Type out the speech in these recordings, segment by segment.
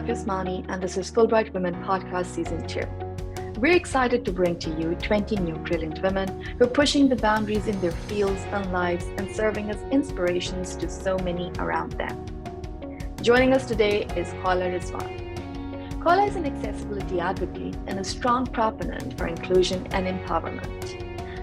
Dr. Usmani, and this is Fulbright Women Podcast Season 2. We're excited to bring to you 20 new brilliant women who are pushing the boundaries in their fields and lives and serving as inspirations to so many around them. Joining us today is Khaula Rizwan. Khaula is an accessibility advocate and a strong proponent for inclusion and empowerment,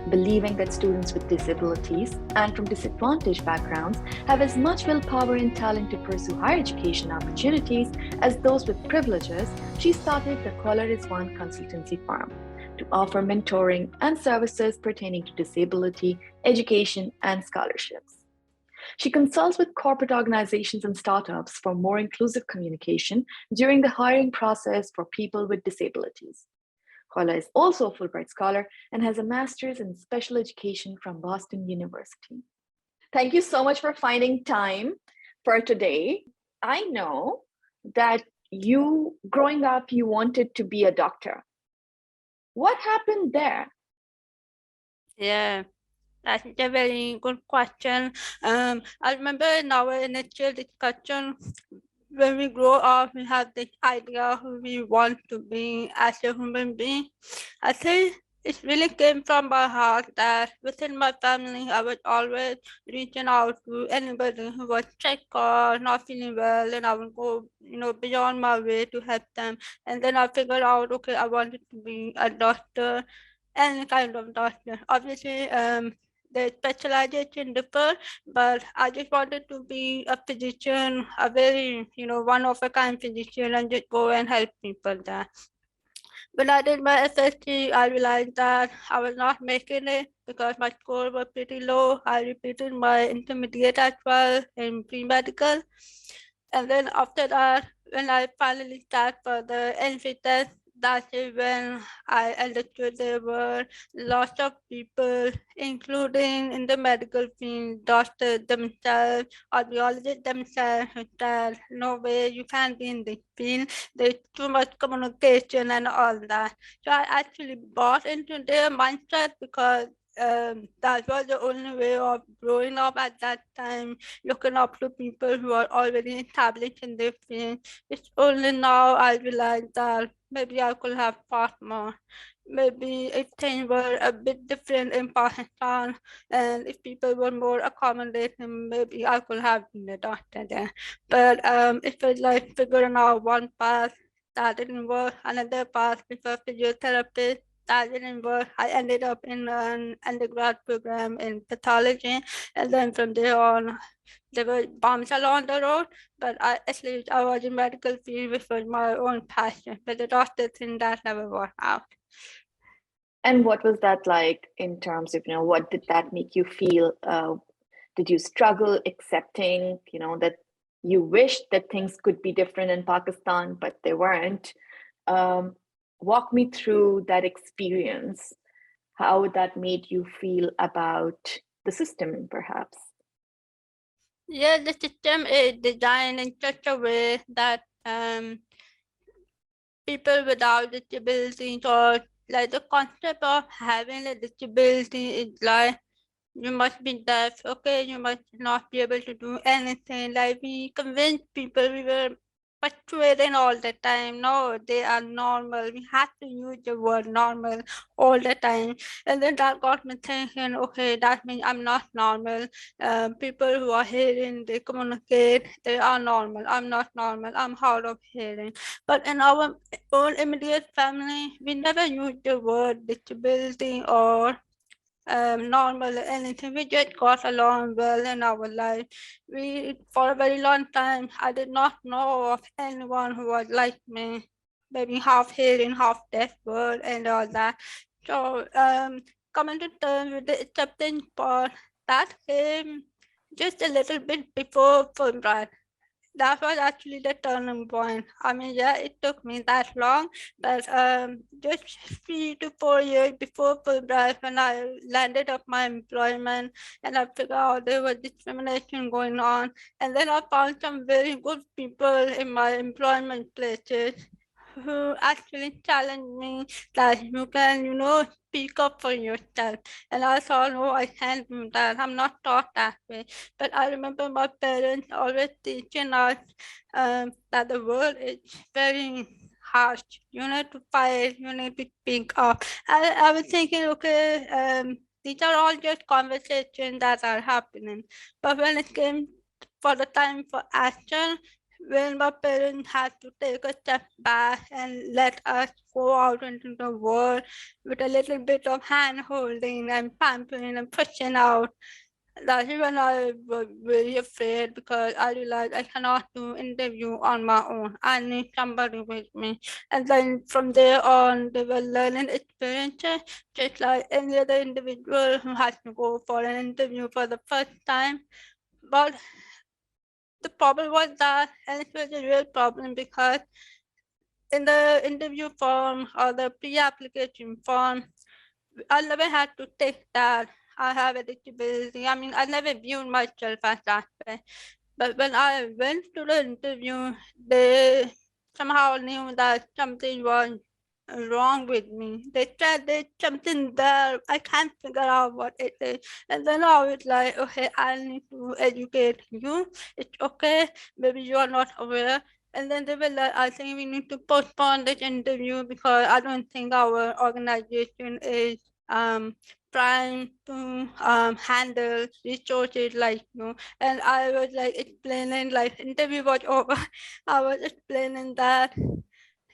believing that students with disabilities and from disadvantaged backgrounds have as much willpower and talent to pursue higher education opportunities as those with privileges. She started the Khaula Rizwan consultancy firm to offer mentoring and services pertaining to disability, education, and scholarships. She consults with corporate organizations and startups for more inclusive communication during the hiring process for people with disabilities. Khaula is also a Fulbright Scholar and has a master's in special education from Boston University. Thank you so much for finding time for today. I know that you, growing up, you wanted to be a doctor. What happened there? Yeah, that's a very good question. I remember in our initial discussion, when we grow up, we have this idea who we want to be as a human being. I think it really came from my heart that within my family, I was always reaching out to anybody who was sick or not feeling well, and I would go, beyond my way to help them. And then I figured out, okay, I wanted to be a doctor, any kind of doctor. Obviously, the specialization differ, but I just wanted to be a physician, a very, one-of-a-kind physician, and just go and help people there. When I did my SST, I realized that I was not making it because my score was pretty low. I repeated my intermediate as well in pre-medical. And then after that, when I finally started for the entry test, that's when I understood there were lots of people, including in the medical field, doctors themselves, audiologists themselves, who said, no way, you can't be in this field. There's too much communication and all that. So I actually bought into their mindset because that was the only way of growing up at that time, looking up to people who are already established in their field. It's only now I realize that maybe I could have fought more. Maybe if things were a bit different in Pakistan and if people were more accommodating, maybe I could have been a doctor there. But it was like figuring out one path that didn't work, another path with a physiotherapist that didn't work. I ended up in an undergrad program in pathology, and then from there on, there were bumps along the road, but at least I was in medical field, which was my own passion. But the doctor thing that never worked out. And what was that like in terms of, what did that make you feel? Did you struggle accepting, that you wished that things could be different in Pakistan, but they weren't? Walk me through that experience, how that made you feel about the system, perhaps. Yeah, the system is designed in such a way that people without disabilities, or like the concept of having a disability is like you must be deaf, okay, you must not be able to do anything. Like we convince people, we were persuading all the time, no, they are normal. We have to use the word normal all the time. And then that got me thinking, okay, that means I'm not normal. People who are hearing, they communicate, they are normal. I'm not normal, I'm hard of hearing. But in our own immediate family, we never use the word disability or normal or anything. We just got along well in our life. We, for a very long time, I did not know of anyone who was like me, maybe half hearing, half deaf word and all that. So coming to terms with the acceptance part, that came just a little bit before Fulbright. That was actually the turning point. I mean, yeah, it took me that long, but just 3 to 4 years before Fulbright, when I landed up my employment and I figured out there was discrimination going on, and then I found some very good people in my employment places who actually challenged me that you can, speak up for yourself. And I thought, no, I can't do that. I'm not taught that way. But I remember my parents always teaching us that the world is very harsh. You need to fight, you need to speak up. I was thinking, okay, these are all just conversations that are happening. But when it came for the time for action, when my parents had to take a step back and let us go out into the world with a little bit of hand holding and pampering and pushing out. That's when I was very afraid because I realized I cannot do interview on my own. I need somebody with me. And then from there on, they were learning experiences, just like any other individual who has to go for an interview for the first time. But the problem was that, and it was a real problem because in the interview form or the pre-application form, I never had to take that I have a disability. I mean, I never viewed myself as that way. But when I went to the interview, they somehow knew that something was wrong with me. They said there's something there. I can't figure out what it is. And then I was like, okay, I need to educate you. It's okay. Maybe you are not aware. And then they were like, I think we need to postpone this interview because I don't think our organization is trying to handle resources like you. And I was like explaining, like interview was over. I was explaining that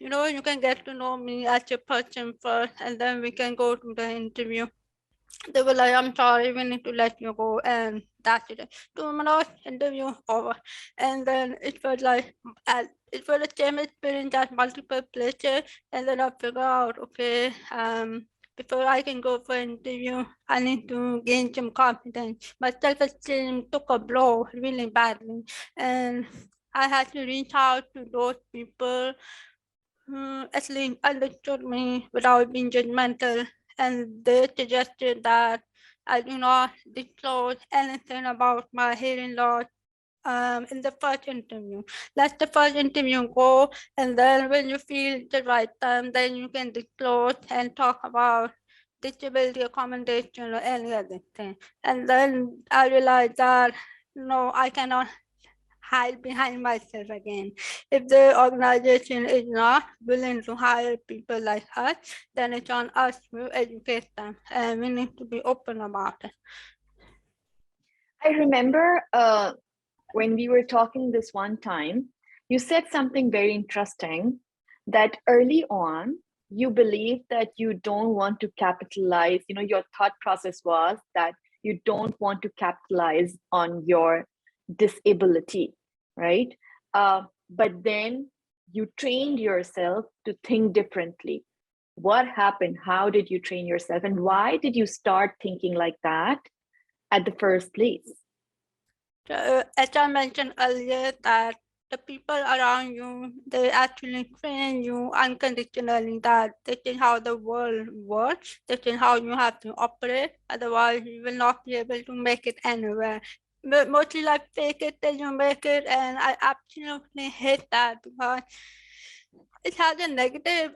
you can get to know me as a person first, and then we can go to the interview. They were like, I'm sorry, we need to let you go, and that's it. 2 minutes, interview over. And then it was like, it was the same experience at multiple places, and then I figured out, okay, before I can go for an interview, I need to gain some confidence. My self-esteem took a blow really badly, and I had to reach out to those people actually understood me without being judgmental, and they suggested that I do not disclose anything about my hearing loss in the first interview. Let the first interview go, and then when you feel the right time, then you can disclose and talk about disability accommodation or any other thing. And then I realized that no, I cannot hide behind myself again. If the organization is not willing to hire people like us, then it's on us to educate them, and we need to be open about it. I remember when we were talking this one time, you said something very interesting that early on, you believe that you don't want to capitalize, your thought process was that you don't want to capitalize on your disability, right? But then you trained yourself to think differently. What happened? How did you train yourself? And why did you start thinking like that at the first place? As I mentioned earlier, that the people around you, they actually train you unconditionally that this is how the world works, this is how you have to operate, otherwise you will not be able to make it anywhere. But mostly like fake it till you make it, and I absolutely hate that because it has a negative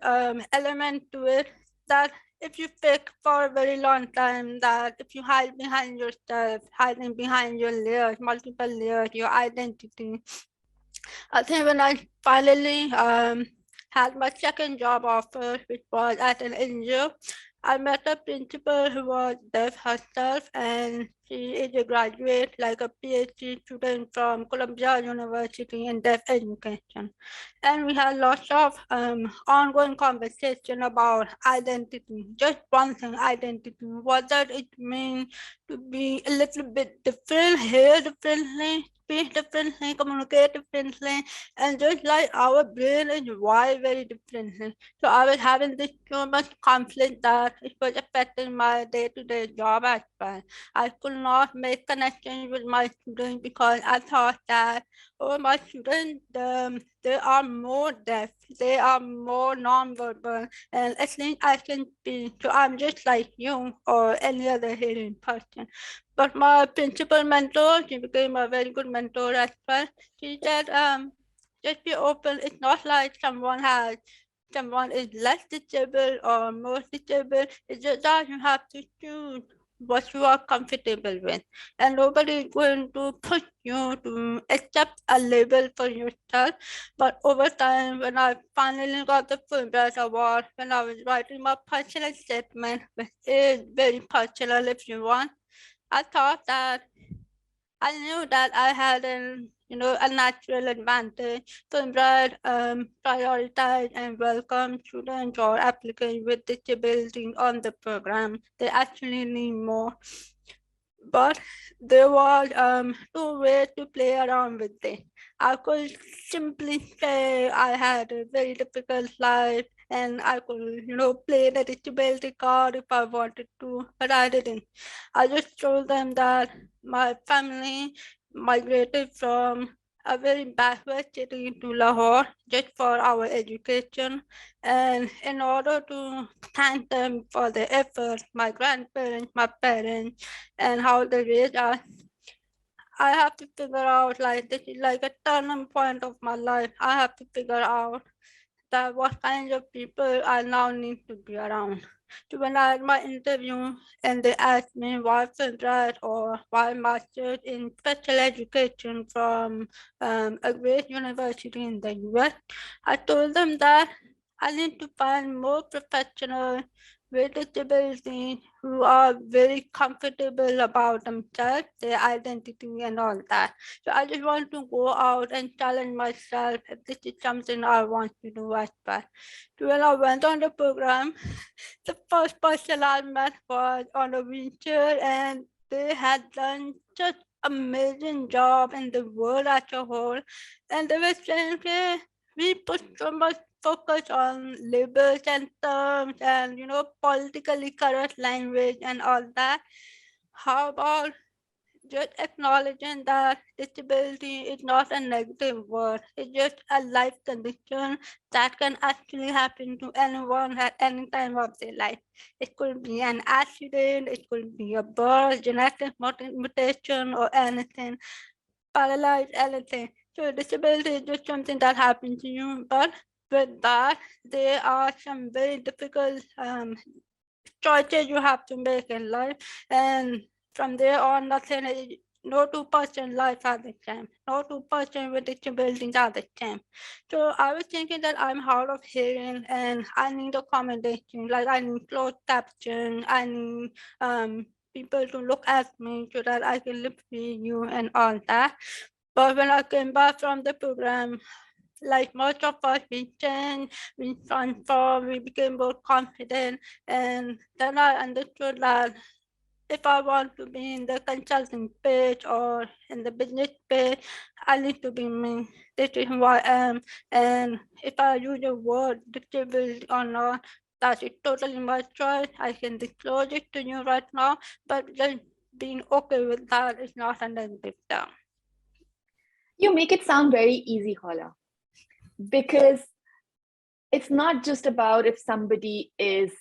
element to it that if you fake for a very long time, that if you hide behind yourself, hiding behind your layers, multiple layers, your identity. I think when I finally had my second job offer, which was at an NGO, I met a principal who was deaf herself, and she is a graduate, like a PhD student from Columbia University in deaf education. And we had lots of ongoing conversation about identity, just one thing, identity. What does it mean to be a little bit different, hear differently, speak differently, communicate differently, and just like our brain is wired very differently. So I was having this so much conflict that it was affecting my day-to-day job as well. I could not make connections with my students because I thought that, oh, my students, they are more deaf, they are more nonverbal, and at least I can speak. So I'm just like you or any other hearing person. But my principal mentor, she became a very good mentor as well. She said, just be open. It's not like someone has someone is less disabled or more disabled. It's just that you have to choose what you are comfortable with. And nobody is going to push you to accept a label for yourself. But over time, when I finally got the Fulbright Award, when I was writing my personal statement, which is very personal if you want, I thought that I knew that I had a natural advantage. Fulbright prioritize and welcome students or applicants with disabilities on the program. They actually need more. But there was two ways to play around with it. I could simply say I had a very difficult life and I could, play the disability card if I wanted to, but I didn't. I just told them that my family migrated from a very backward city to Lahore just for our education. And in order to thank them for their effort, my grandparents, my parents, and how they raised us, I have to figure out like this is like a turning point of my life. I have to figure out that what kinds of people I now need to be around. So when I had my interview and they asked me why Fulbright or why master's in special education from a great university in the US, I told them that I need to find more professionals with disability who are very comfortable about themselves, their identity and all that. So I just want to go out and challenge myself if this is something I want to do as well. So when I went on the program, the first person I met was on a wheelchair and they had done such amazing job in the world as a whole. And they were saying, okay, we put so much focus on labels and terms and politically correct language and all that. How about just acknowledging that disability is not a negative word. It's just a life condition that can actually happen to anyone at any time of their life. It could be an accident, it could be a birth, genetic mutation, or anything, paralyzed, anything. So disability is just something that happens to you, but with that, there are some very difficult choices you have to make in life, and from there on, nothing is, no two-person life are the same. No two-person with disabilities are the same. So I was thinking that I'm hard of hearing and I need accommodation, like I need closed caption, I need people to look at me so that I can lip read you and all that. But when I came back from the program, like most of us, we changed, we transformed, we became more confident. And then I understood that if I want to be in the consulting page or in the business page, I need to be me. This is who I am. And if I use the word disabled or not, that is totally my choice. I can disclose it to you right now, but just being okay with that is not a negative term. You make it sound very easy, Khaula, because it's not just about if somebody is,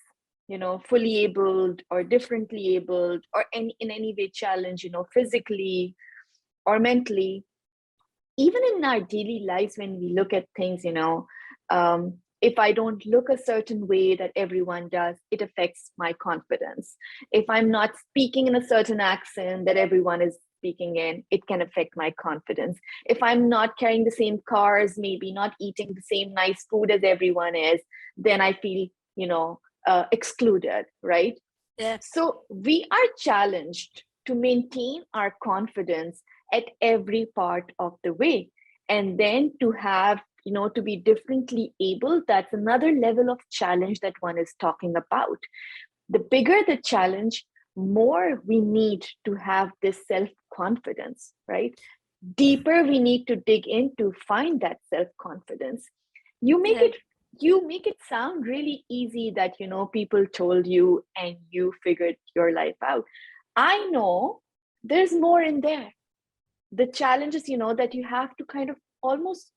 fully abled or differently abled or in any way challenged, physically or mentally. Even in our daily lives, when we look at things, if I don't look a certain way that everyone does, it affects my confidence. If I'm not speaking in a certain accent that everyone is speaking in, it can affect my confidence. If I'm not carrying the same cars, maybe not eating the same nice food as everyone is, then I feel, excluded, right? Yeah. So we are challenged to maintain our confidence at every part of the way. And then to have, to be differently able, that's another level of challenge that one is talking about. The bigger the challenge, more we need to have this self-confidence, right? Deeper we need to dig in to find that self-confidence. You make Yeah. it sound really easy that people told you and you figured your life out. I know there's more in there. The challenge is that you have to kind of almost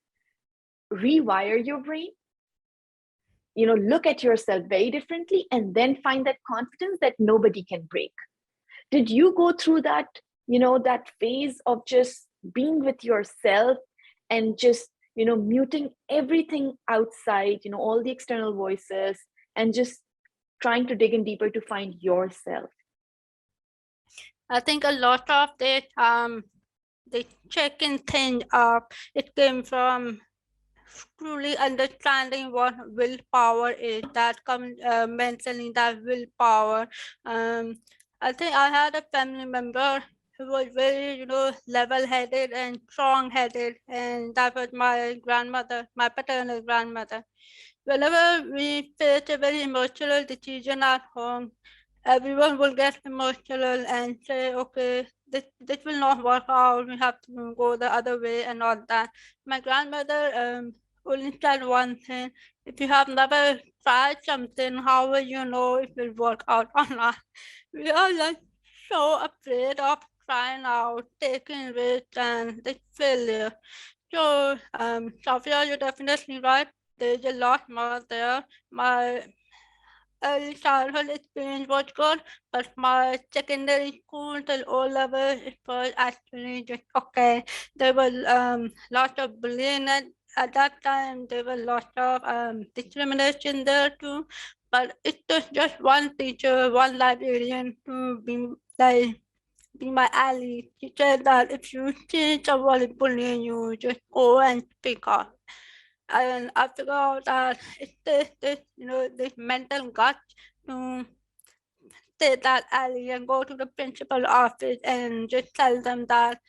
rewire your brain, look at yourself very differently and then find that confidence that nobody can break. Did you go through that, that phase of just being with yourself and just muting everything outside, all the external voices, and just trying to dig in deeper to find yourself? I think a lot of the checking thing up, it came from truly understanding what willpower is, that comes mentioning that willpower. I think I had a family member who was very, level-headed and strong-headed, and that was my grandmother, my paternal grandmother. Whenever we face a very emotional decision at home, everyone will get emotional and say, okay, this will not work out, we have to go the other way and all that. My grandmother only said one thing: if you have never tried something, how will you know if it will work out or not? We are like so afraid of trying out, taking risks, and the failure. So, Sophia, you're definitely right. There's a lot more there. My early childhood experience was good, but my secondary school till O level, it was actually just okay. There was lots of bullying at that time. There was lots of discrimination there too. But it took just one teacher, one librarian to be my ally. She said that if you see someone is bullying you, just go and speak up. And I figured out that it's this mental gut to take that alley and go to the principal office and just tell them that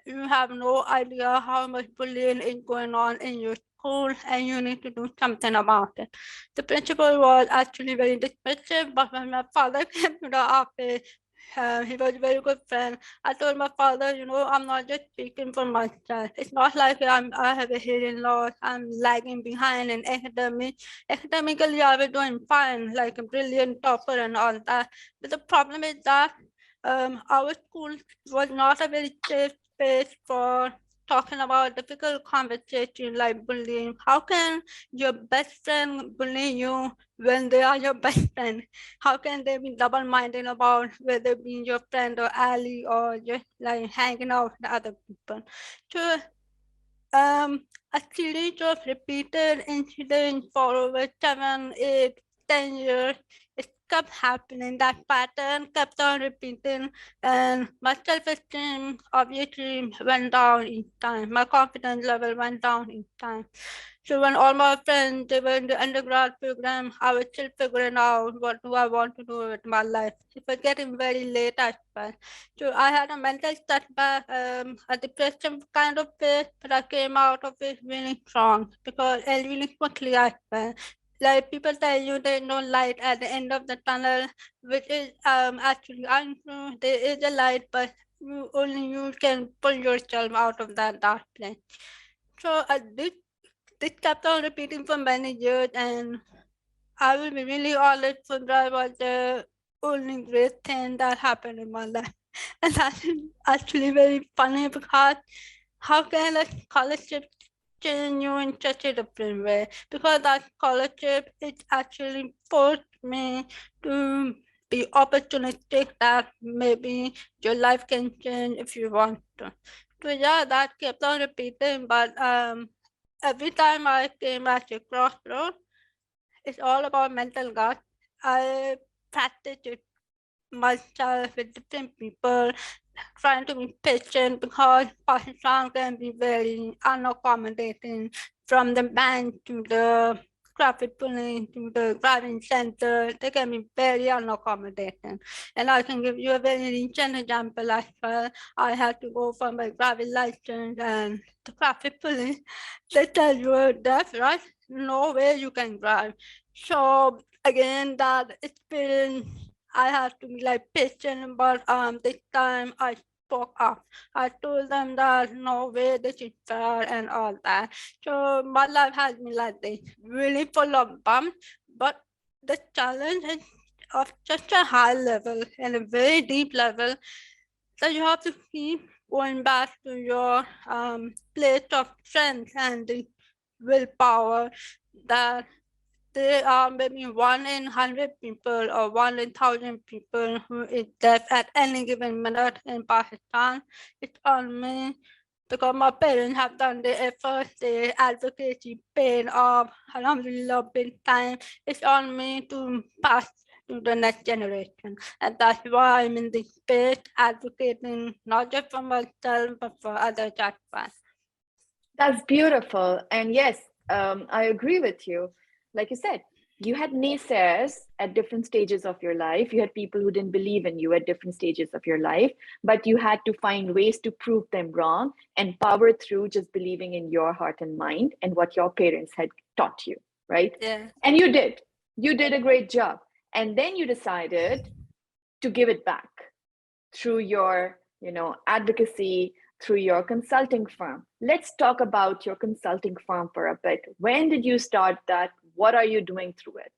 you have no idea how much bullying is going on in your school and you need to do something about it. The principal was actually very dismissive, but when my father came to the office, he was a very good friend. I told my father, I'm not just speaking for myself. It's not like I have a hearing loss. I'm lagging behind in academic. Academically, I was doing fine, like a brilliant topper and all that. But the problem is that our school was not a very safe space for talking about difficult conversation like bullying. How can your best friend bully you when they are your best friend? How can they be double-minded about whether being your friend or ally or just like hanging out with other people? So a series of repeated incidents for over 7, 8, 10 years. It kept happening. That pattern kept on repeating, and my self-esteem obviously went down each time. My confidence level went down each time. So when all my friends they were in the undergrad program, I was still figuring out what do I want to do with my life. It was getting very late as well. So I had a mental setback, a depression kind of phase, but I came out of it really strong because really quickly as well. Like people tell you there's no light at the end of the tunnel, which is actually untrue. There is a light, but only you can pull yourself out of that dark place. So this kept on repeating for many years, and I will be really honest, Fulbright was the only great thing that happened in my life. And that is actually very funny because how can a scholarship change you in such a different way? Because that scholarship, it actually forced me to be opportunistic that maybe your life can change if you want to. So yeah, that kept on repeating, but every time I came at a crossroad, it's all about mental God. I practice it myself with different people, trying to be patient because Pakistan can be very unaccommodating, from the bank to the traffic police to the driving center. They can be very unaccommodating. And I can give you a very recent example as well. I had to go for my driving license, and the traffic police, they tell you that's right, no way you can drive. So again, that experience, I have to be like patient, but this time I spoke up. I told them that no way this is fair and all that. So my life has been like this, really full of bumps, but the challenge is of such a high level and a very deep level that you have to keep going back to your place of strength and the willpower, that there are maybe 1 in 100 people or 1 in 1,000 people who is deaf at any given minute in Pakistan. It's on me because my parents have done the effort, the advocacy pain of Alhamdulillah big time. It's on me to pass to the next generation. And that's why I'm in this space advocating not just for myself but for others as well. That's beautiful. And yes, I agree with you. Like you said, you had naysayers at different stages of your life. You had people who didn't believe in you at different stages of your life, but you had to find ways to prove them wrong and power through just believing in your heart and mind and what your parents had taught you, right? Yeah. And you did. You did a great job. And then you decided to give it back through your, advocacy, through your consulting firm. Let's talk about your consulting firm for a bit. When did you start that? What are you doing through it?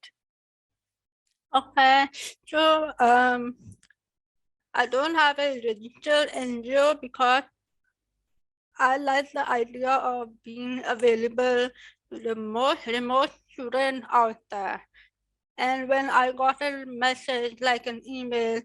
Okay, so I don't have a registered NGO because I like the idea of being available to the most remote students out there. And when I got a message, like an email,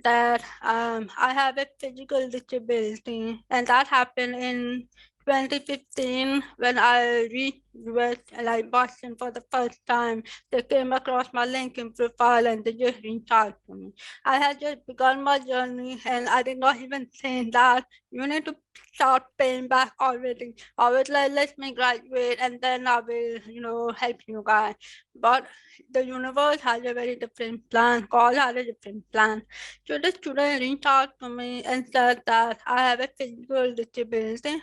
that I have a physical disability, and that happened in 2015 when I reached US, like Boston for the first time. They came across my LinkedIn profile and they just reached out to me. I had just begun my journey and I did not even think that you need to start paying back already. I was like, let me graduate and then I will, help you guys. But the universe has a very different plan. God has a different plan. So the student reached out to me and said that I have a physical disability.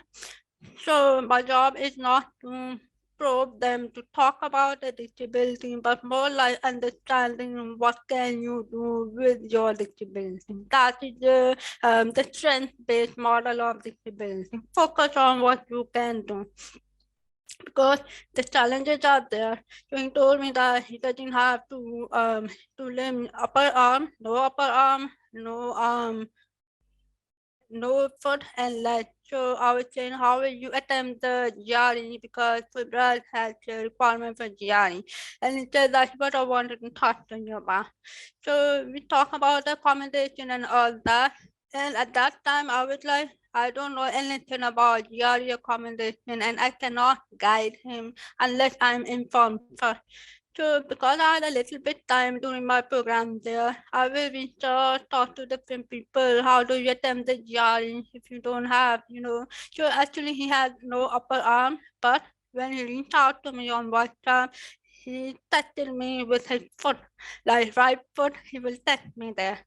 So my job is not to probe them to talk about the disability, but more like understanding what can you do with your disability. That is the strength-based model of disability. Focus on what you can do because the challenges are there. So he told me that he doesn't have to limb upper arm, no foot and leg. So I was saying, how will you attempt the GRE because Fulbright has a requirement for GRE, and he said that's what I wanted to talk to you about. So we talk about the accommodation and all that, and at that time I was like, I don't know anything about GRE accommodation, and I cannot guide him unless I'm informed first. So because I had a little bit time during my program there, I will reach out, talk to different people. How do you attempt the GRE if you don't have, So actually he had no upper arm, but when he reached out to me on WhatsApp, he touched me with his foot, like right foot, he will touch me there.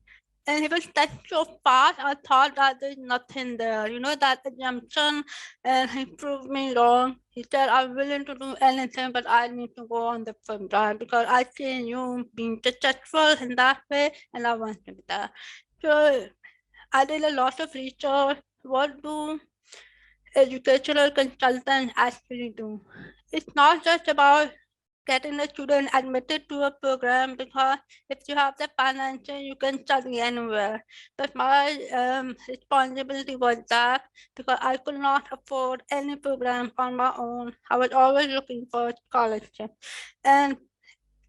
And he was touched so fast, I thought that there's nothing there, that assumption, and he proved me wrong. He said, I'm willing to do anything, but I need to go on the film drive because I see you being successful in that way, and I want to be there. So I did a lot of research. What do educational consultants actually do? It's not just about getting a student admitted to a program because if you have the financial, you can study anywhere. But my responsibility was that because I could not afford any program on my own, I was always looking for scholarship. And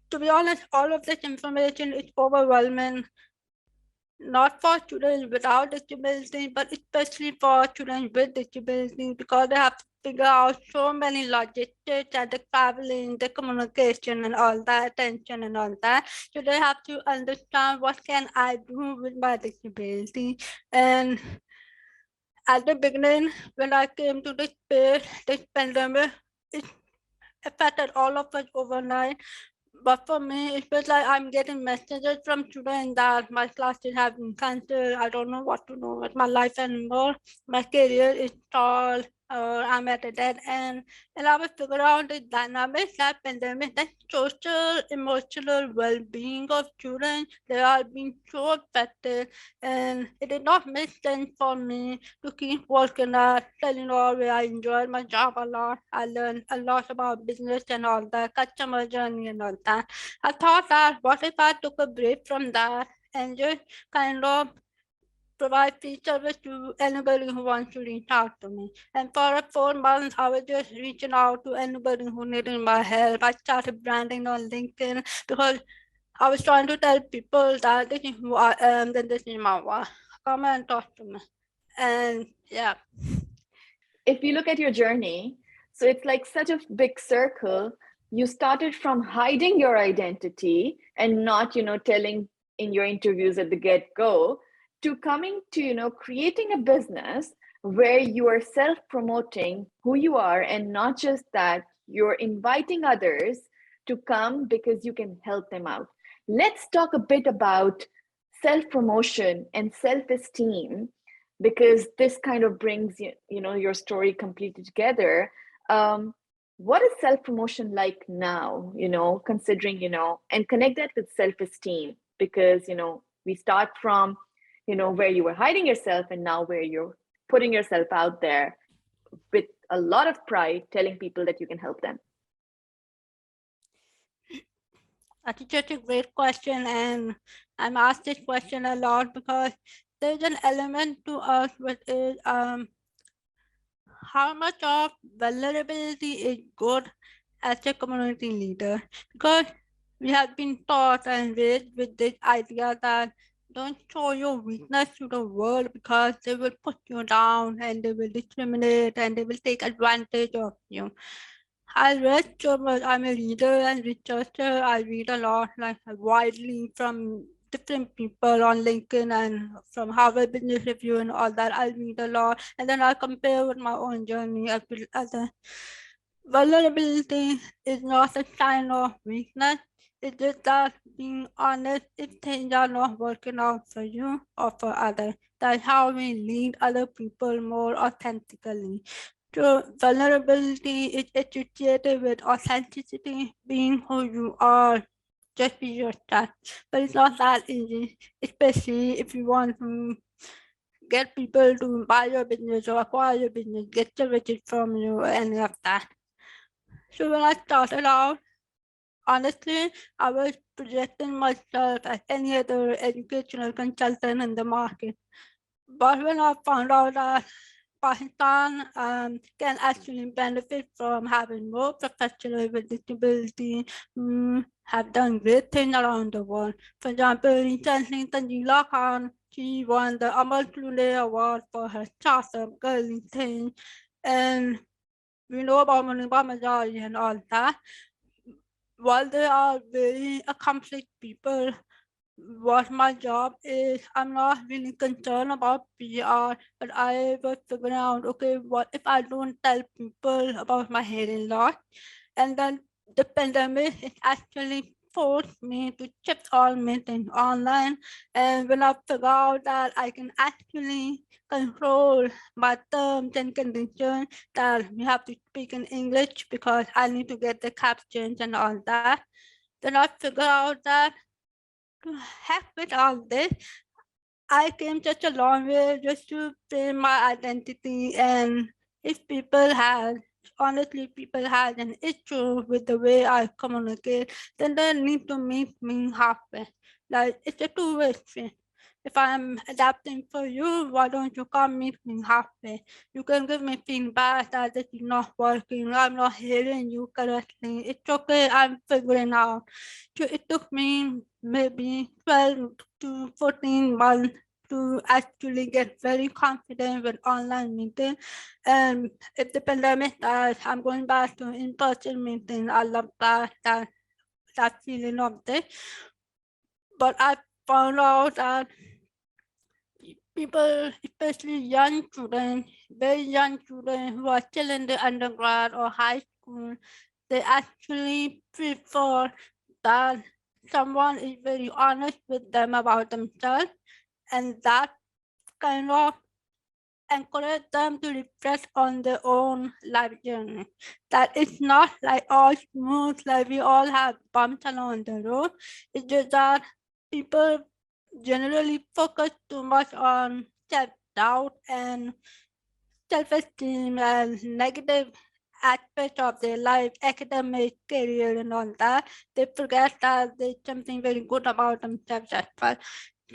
to be honest, all of this information is overwhelming, not for students without disability, but especially for students with disability because they have to figure out so many logistics and the traveling, the communication and all that, attention and all that. So they have to understand what can I do with my disability. And at the beginning, when I came to this space, this pandemic, it affected all of us overnight. But for me, it feels like I'm getting messages from students that my classes have been canceled. I don't know what to do with my life anymore. My career is stalled, or I'm at a dead end. And I will figure out the dynamics that pandemic, that social, emotional well-being of students, they are being so affected. And it did not make sense for me to keep working at Telenor where I enjoyed my job a lot. I learned a lot about business and all that, customer journey and all that. I thought that what if I took a break from that and just kind of provide free service to anybody who wants to reach out to me. And for 4 months, I was just reaching out to anybody who needed my help. I started branding on LinkedIn because I was trying to tell people that this is who I am, then this is my work. Come and talk to me. And yeah. if you look at your journey, so it's like such a big circle. You started from hiding your identity and not, telling in your interviews at the get-go, to coming to, creating a business where you are self-promoting who you are, and not just that, you're inviting others to come because you can help them out. Let's talk a bit about self-promotion and self-esteem, because this kind of brings your story completely together. um, what is self-promotion like now, considering, and connect that with self-esteem, because we start from where you were hiding yourself, and now where you're putting yourself out there with a lot of pride, telling people that you can help them. That's such a great question, and I'm asked this question a lot because there's an element to us which is how much of vulnerability is good as a community leader, because we have been taught and raised with this idea that don't show your weakness to the world because they will put you down and they will discriminate and they will take advantage of you. I read so much. I'm a reader and researcher. I read a lot, like widely from different people on LinkedIn and from Harvard Business Review and all that. I read a lot, and then I compare with my own journey. I feel as a vulnerability is not a sign of weakness. It's just that being honest if things are not working out for you or for others. That's how we lead other people more authentically. So vulnerability is associated with authenticity, being who you are, just be yourself. But it's not that easy, especially if you want to get people to buy your business or acquire your business, get services from you, or any of that. So when I started out, honestly, I was projecting myself as any other educational consultant in the market. But when I found out that Pakistan can actually benefit from having more professionals with disability, have done great things around the world. For example, recently Tanjila Khan, she won the Amal Clooney Award for her startup girly thing. And we know about Maniba Majari and all that. While they are very accomplished people, what my job is, I'm not really concerned about PR, but I was figuring out, okay, what if I don't tell people about my hearing loss? And then the pandemic it actually forced me to shift all meetings online. And when I figured out that I can actually control my terms and conditions, that we have to speak in English because I need to get the captions and all that, then I figured out that to heck with all this, I came such a long way just to frame my identity. And if people have, honestly, people have an issue with the way I communicate, then they need to meet me halfway. Like, it's a two-way street. If I'm adapting for you, why don't you come meet me halfway? You can give me feedback that this is not working, I'm not hearing you correctly. It's okay, I'm figuring out. So it took me maybe 12 to 14 months to actually get very confident with online meeting. And if the pandemic dies, I'm going back to in-person meeting. I love that feeling of this. But I found out that people, especially young students, very young students who are still in the undergrad or high school, they actually prefer that someone is very honest with them about themselves, and that kind of encourage them to reflect on their own life journey. That it's not like all smooth, like we all have bumps along the road. It's just that people generally focus too much on self-doubt and self-esteem and negative aspects of their life, academic, career, and all that. They forget that there's something very good about themselves as well.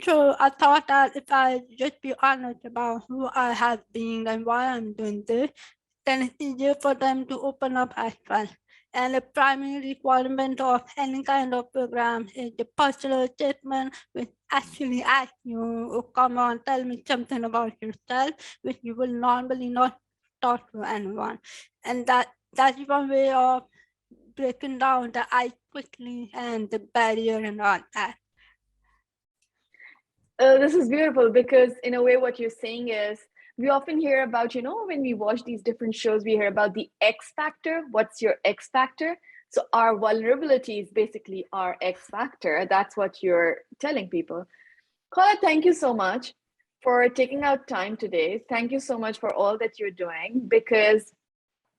So I thought that if I just be honest about who I have been and why I'm doing this, then it's easier for them to open up as well. And the primary requirement of any kind of program is the personal statement, which actually asks you, oh, come on, tell me something about yourself, which you will normally not talk to anyone. And that's one way of breaking down the ice quickly and the barrier and all that. This is beautiful because, in a way, what you're saying is we often hear about, when we watch these different shows, we hear about the X factor. What's your X factor? So, our vulnerability is basically our X factor. That's what you're telling people. Khaula, thank you so much for taking out time today. Thank you so much for all that you're doing because,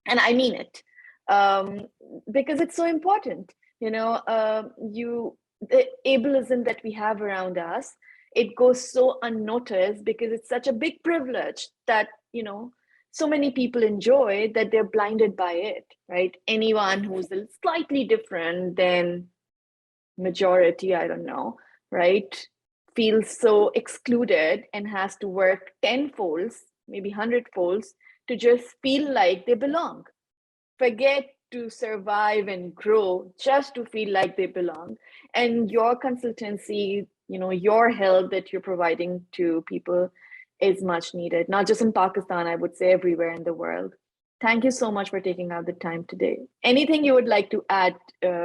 and I mean it, because it's so important. The ableism that we have around us, it goes so unnoticed because it's such a big privilege that so many people enjoy that they're blinded by it, right? Anyone who's slightly different than majority, I don't know, right, feels so excluded and has to work 10 folds, maybe 100 folds to just feel like they belong. Forget to survive and grow just to feel like they belong. And your consultancy, your help that you're providing to people is much needed, not just in Pakistan, I would say everywhere in the world. Thank you so much for taking out the time today. Anything you would like to add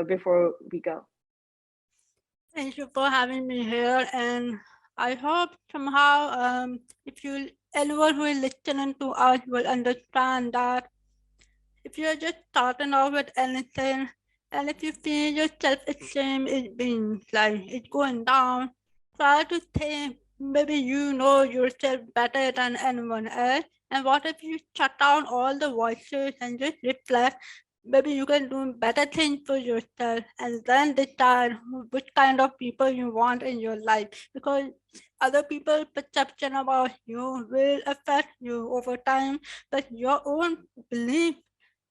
before we go? Thank you for having me here, and I hope somehow, if anyone who is listening to us will understand that if you're just starting off with anything, and if you feel your self-esteem is being like it's going down, try to think maybe you know yourself better than anyone else. And what if you shut down all the voices and just reflect? Maybe you can do better things for yourself and then decide which kind of people you want in your life, because other people's perception about you will affect you over time, but your own belief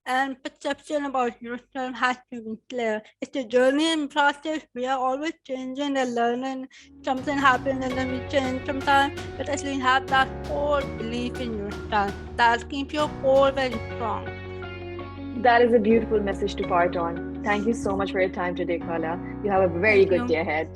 and perception about yourself has to be clear. It's a journey and process. We are always changing and learning. Something happens and then we change sometimes, but at least have that core belief in yourself. That keeps your core very strong. That is a beautiful message to part on. Thank you so much for your time today, Khaula. You have a very good day ahead.